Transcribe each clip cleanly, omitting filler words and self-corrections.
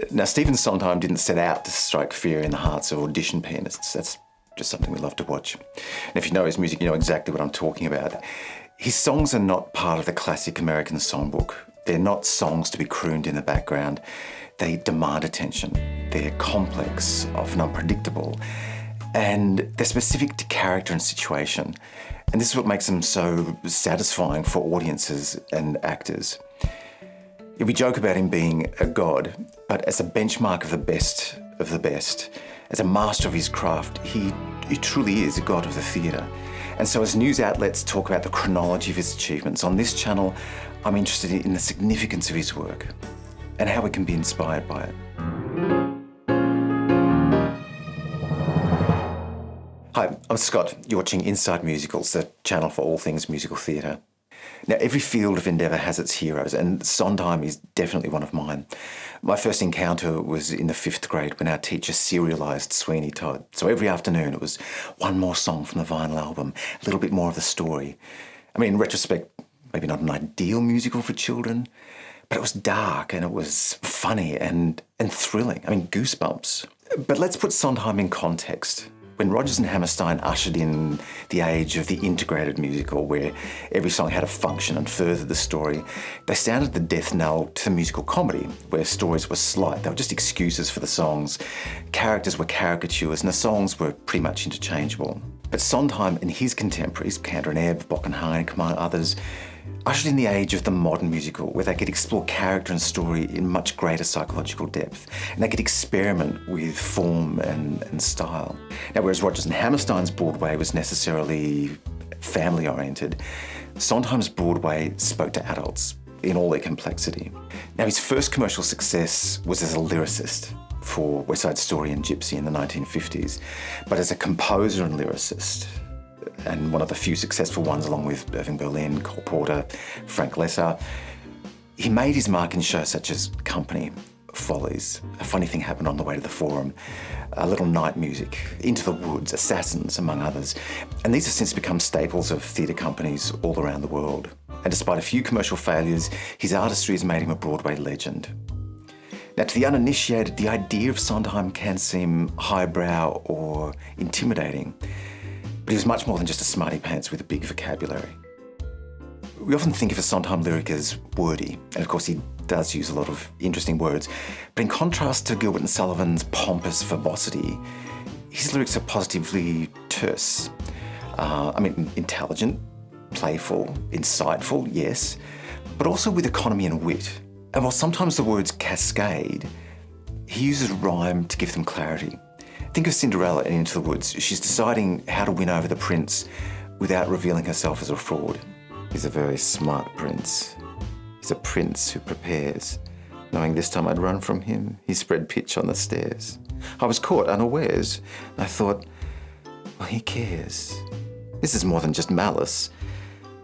Now, Stephen Sondheim didn't set out to strike fear in the hearts of audition pianists. That's just something we love to watch. And if you know his music, you know exactly what I'm talking about. His songs are not part of the classic American songbook. They're not songs to be crooned in the background. They demand attention. They're complex, often unpredictable, and they're specific to character and situation. And this is what makes them so satisfying for audiences and actors. We joke about him being a god, but as a benchmark of the best, as a master of his craft, he truly is a god of the theatre. And so as news outlets talk about the chronology of his achievements, on this channel, I'm interested in the significance of his work and how we can be inspired by it. Hi, I'm Scott. You're watching Inside Musicals, the channel for all things musical theatre. Now, every field of endeavour has its heroes, and Sondheim is definitely one of mine. My first encounter was in the 5th grade when our teacher serialised Sweeney Todd. So every afternoon it was one more song from the vinyl album, a little bit more of the story. I mean, in retrospect, maybe not an ideal musical for children, but it was dark and it was funny and thrilling. I mean, goosebumps. But let's put Sondheim in context. When Rodgers and Hammerstein ushered in the age of the integrated musical, where every song had a function and furthered the story, they sounded the death knell to the musical comedy, where stories were slight. They were just excuses for the songs, characters were caricatures, and the songs were pretty much interchangeable. But Sondheim and his contemporaries, Kander and Ebb, Bock and Heineck, among others, ushered in the age of the modern musical, where they could explore character and story in much greater psychological depth, and they could experiment with form and style. Now, whereas Rodgers and Hammerstein's Broadway was necessarily family-oriented, Sondheim's Broadway spoke to adults in all their complexity. Now, his first commercial success was as a lyricist for West Side Story and Gypsy in the 1950s, but as a composer and lyricist, and one of the few successful ones along with Irving Berlin, Cole Porter, Frank Lesser. He made his mark in shows such as Company, Follies, A Funny Thing Happened on the Way to the Forum, A Little Night Music, Into the Woods, Assassins, among others. And these have since become staples of theatre companies all around the world. And despite a few commercial failures, his artistry has made him a Broadway legend. Now, to the uninitiated, the idea of Sondheim can seem highbrow or intimidating. But he was much more than just a smarty pants with a big vocabulary. We often think of a Sondheim lyric as wordy, and of course he does use a lot of interesting words, but in contrast to Gilbert and Sullivan's pompous verbosity, his lyrics are positively terse. Intelligent, playful, insightful, yes, but also with economy and wit. And while sometimes the words cascade, he uses rhyme to give them clarity. Think of Cinderella in Into the Woods. She's deciding how to win over the prince without revealing herself as a fraud. He's a very smart prince. He's a prince who prepares. Knowing this time I'd run from him, he spread pitch on the stairs. I was caught unawares. I thought, well, he cares. This is more than just malice.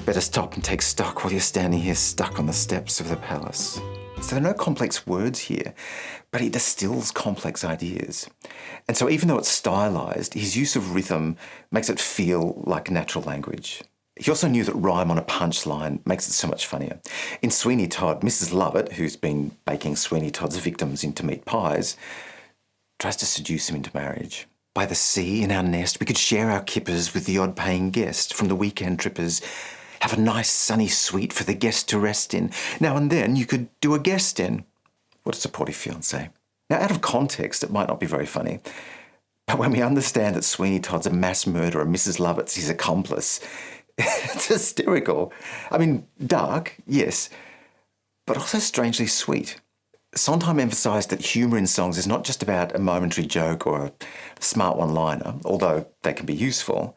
Better stop and take stock while you're standing here stuck on the steps of the palace. So there are no complex words here, but he distills complex ideas. And so even though it's stylized, his use of rhythm makes it feel like natural language. He also knew that rhyme on a punchline makes it so much funnier. In Sweeney Todd, Mrs. Lovett, who's been baking Sweeney Todd's victims into meat pies, tries to seduce him into marriage. By the sea in our nest, we could share our kippers with the odd-paying guest from the weekend trippers. Have a nice sunny suite for the guest to rest in. Now and then you could do a guest in. What a supportive fiancé. Now, out of context, it might not be very funny, but when we understand that Sweeney Todd's a mass murderer, Mrs. Lovett's his accomplice, it's hysterical. I mean, dark, yes, but also strangely sweet. Sondheim emphasised that humour in songs is not just about a momentary joke or a smart one-liner, although they can be useful.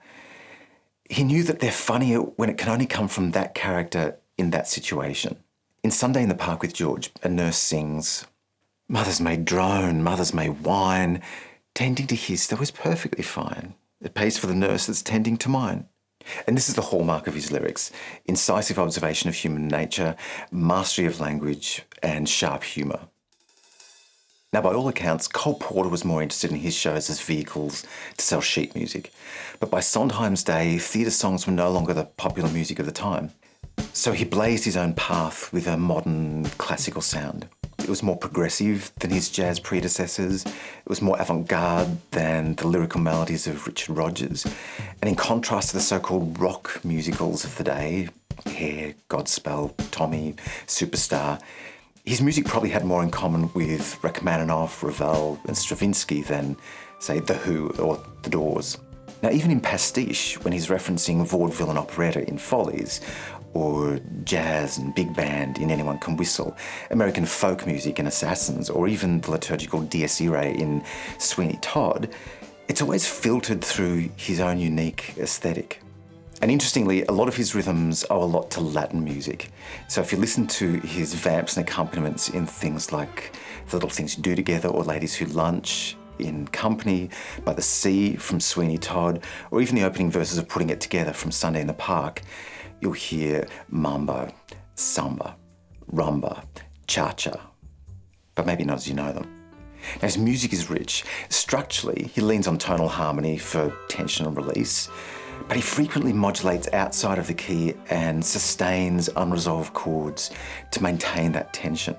He knew that they're funnier when it can only come from that character in that situation. In Sunday in the Park with George, a nurse sings, "Mothers may drone, mothers may whine, tending to his though is perfectly fine. It pays for the nurse that's tending to mine." And this is the hallmark of his lyrics: incisive observation of human nature, mastery of language, and sharp humour. Now, by all accounts, Cole Porter was more interested in his shows as vehicles to sell sheet music. But by Sondheim's day, theatre songs were no longer the popular music of the time. So he blazed his own path with a modern classical sound. it was more progressive than his jazz predecessors. It was more avant-garde than the lyrical melodies of Richard Rodgers. And in contrast to the so-called rock musicals of the day, Hair, Godspell, Tommy, Superstar, his music probably had more in common with Rachmaninoff, Ravel and Stravinsky than, say, The Who or The Doors. Now, even in Pastiche, when he's referencing vaudeville and operetta in Follies, or jazz and big band in Anyone Can Whistle, American folk music in Assassins, or even the liturgical Dies Irae in Sweeney Todd, it's always filtered through his own unique aesthetic. And interestingly, a lot of his rhythms owe a lot to Latin music. So if you listen to his vamps and accompaniments in things like The Little Things You Do Together or Ladies Who Lunch, in Company, By the Sea from Sweeney Todd, or even the opening verses of Putting It Together from Sunday in the Park, you'll hear mambo, samba, rumba, cha-cha, but maybe not as you know them. Now, his music is rich. Structurally, he leans on tonal harmony for tension and release, but he frequently modulates outside of the key and sustains unresolved chords to maintain that tension.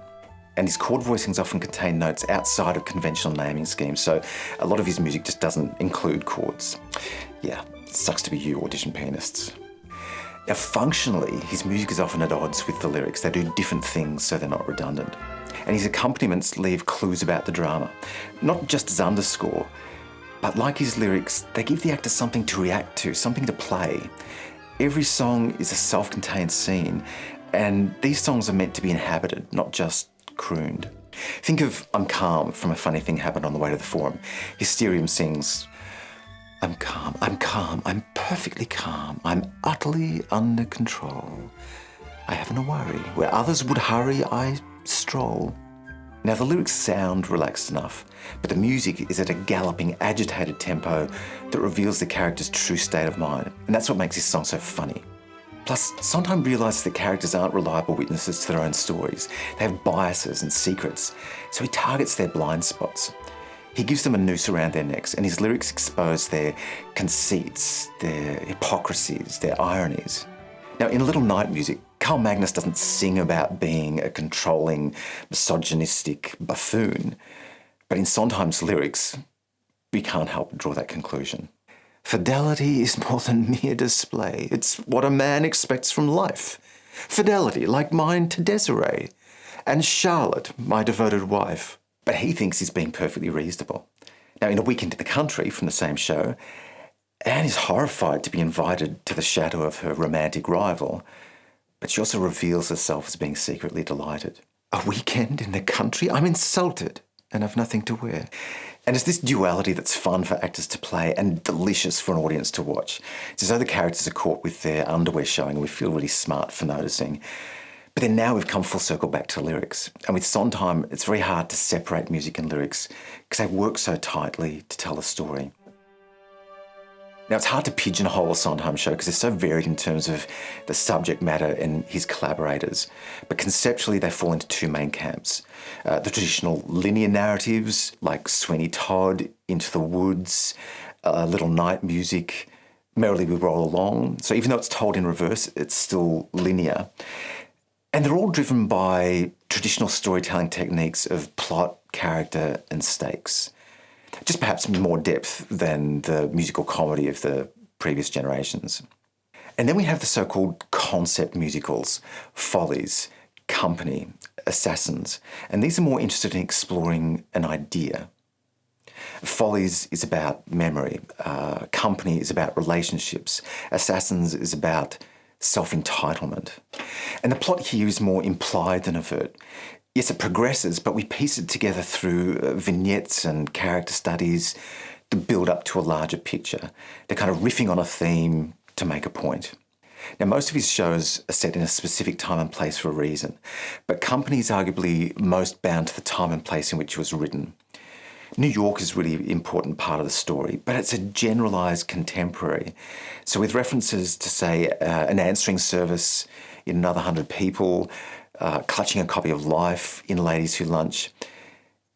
And his chord voicings often contain notes outside of conventional naming schemes, so a lot of his music just doesn't include chords. Yeah, it sucks to be you, audition pianists. Now, functionally, his music is often at odds with the lyrics. They do different things so they're not redundant. And his accompaniments leave clues about the drama, not just as underscore, but like his lyrics, they give the actor something to react to, something to play. Every song is a self-contained scene, and these songs are meant to be inhabited, not just crooned. Think of I'm Calm from A Funny Thing Happened on the Way to the Forum. Hysterium sings, I'm calm, I'm perfectly calm, I'm utterly under control. I haven't a worry. Where others would hurry, I stroll. Now, the lyrics sound relaxed enough, but the music is at a galloping, agitated tempo that reveals the character's true state of mind, and that's what makes this song so funny. Plus, Sondheim realises that characters aren't reliable witnesses to their own stories. They have biases and secrets, so he targets their blind spots. He gives them a noose around their necks, and his lyrics expose their conceits, their hypocrisies, their ironies. Now, in Little Night Music, Carl Magnus doesn't sing about being a controlling, misogynistic buffoon, but in Sondheim's lyrics, we can't help but draw that conclusion. Fidelity is more than mere display. It's what a man expects from life. Fidelity, like mine to Desiree, and Charlotte, my devoted wife. But he thinks he's being perfectly reasonable. Now, in A Weekend in the Country from the same show, Anne is horrified to be invited to the shadow of her romantic rival, but she also reveals herself as being secretly delighted. A weekend in the country? I'm insulted and have nothing to wear. And it's this duality that's fun for actors to play and delicious for an audience to watch. It's as though the characters are caught with their underwear showing and we feel really smart for noticing. But then now we've come full circle back to lyrics. And with Sondheim, it's very hard to separate music and lyrics because they work so tightly to tell a story. Now, it's hard to pigeonhole a Sondheim show because they're so varied in terms of the subject matter and his collaborators. But conceptually, they fall into two main camps. The traditional linear narratives like Sweeney Todd, Into the Woods, Little Night Music, Merrily We Roll Along. So even though it's told in reverse, it's still linear. And they're all driven by traditional storytelling techniques of plot, character, and stakes. Just perhaps more depth than the musical comedy of the previous generations. And then we have the so-called concept musicals, Follies, Company, Assassins, and these are more interested in exploring an idea. Follies is about memory, Company is about relationships, Assassins is about self-entitlement. And the plot here is more implied than overt. Yes, it progresses, but we piece it together through vignettes and character studies to build up to a larger picture. They're kind of riffing on a theme to make a point. Now, most of his shows are set in a specific time and place for a reason, but Company is arguably most bound to the time and place in which it was written. New York is really an important part of the story, but it's a generalised contemporary. So with references to, say, an answering service in Another 100 People, clutching a copy of Life in Ladies Who Lunch,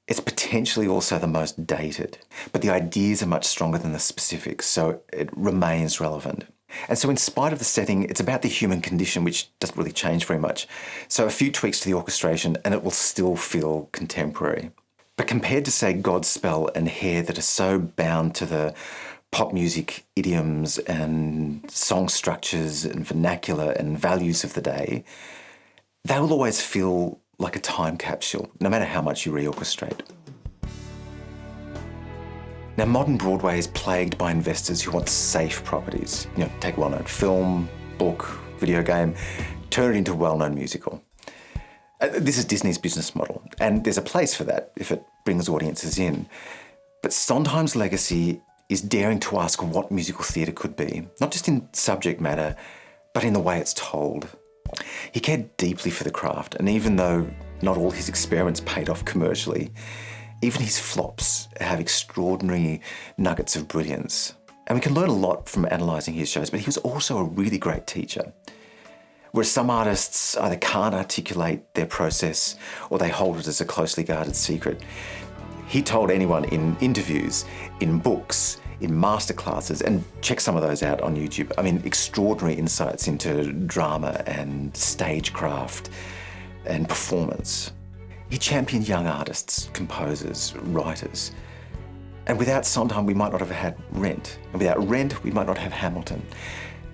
it's potentially also the most dated. But the ideas are much stronger than the specifics, so it remains relevant. And so in spite of the setting, it's about the human condition, which doesn't really change very much. So a few tweaks to the orchestration and it will still feel contemporary. But compared to, say, Godspell and Hair, that are so bound to the pop music idioms and song structures and vernacular and values of the day, they will always feel like a time capsule, no matter how much you reorchestrate. Now, modern Broadway is plagued by investors who want safe properties. Take a well-known film, book, video game, turn it into a well-known musical. This is Disney's business model, and there's a place for that if it brings audiences in. But Sondheim's legacy is daring to ask what musical theatre could be, not just in subject matter, but in the way it's told. He cared deeply for the craft, and even though not all his experiments paid off commercially, even his flops have extraordinary nuggets of brilliance. And we can learn a lot from analysing his shows, but he was also a really great teacher. Whereas some artists either can't articulate their process or they hold it as a closely guarded secret, he told anyone in interviews, in books, in masterclasses, and check some of those out on YouTube. Extraordinary insights into drama and stagecraft and performance. He championed young artists, composers, writers. And without Sondheim, we might not have had Rent. And without Rent, we might not have Hamilton.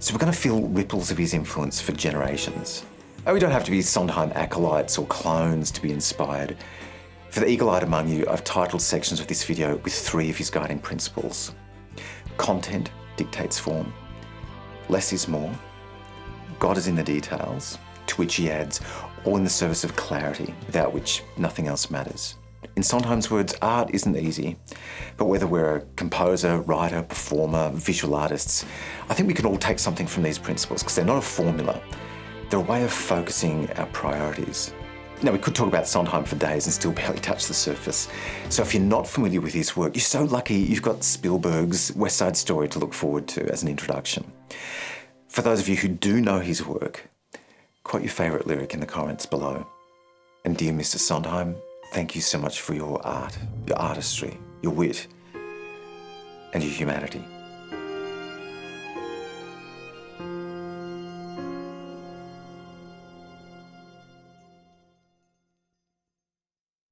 So we're going to feel ripples of his influence for generations. And we don't have to be Sondheim acolytes or clones to be inspired. For the eagle-eyed among you, I've titled sections of this video with 3 of his guiding principles. Content dictates form. Less is more. God is in the details, to which he adds, all in the service of clarity, without which nothing else matters. In Sondheim's words, art isn't easy, but whether we're a composer, writer, performer, visual artists, I think we can all take something from these principles because they're not a formula. They're a way of focusing our priorities. Now, we could talk about Sondheim for days and still barely touch the surface. So if you're not familiar with his work, you're so lucky you've got Spielberg's West Side Story to look forward to as an introduction. For those of you who do know his work, quote your favourite lyric in the comments below. And dear Mr. Sondheim, thank you so much for your art, your artistry, your wit, and your humanity.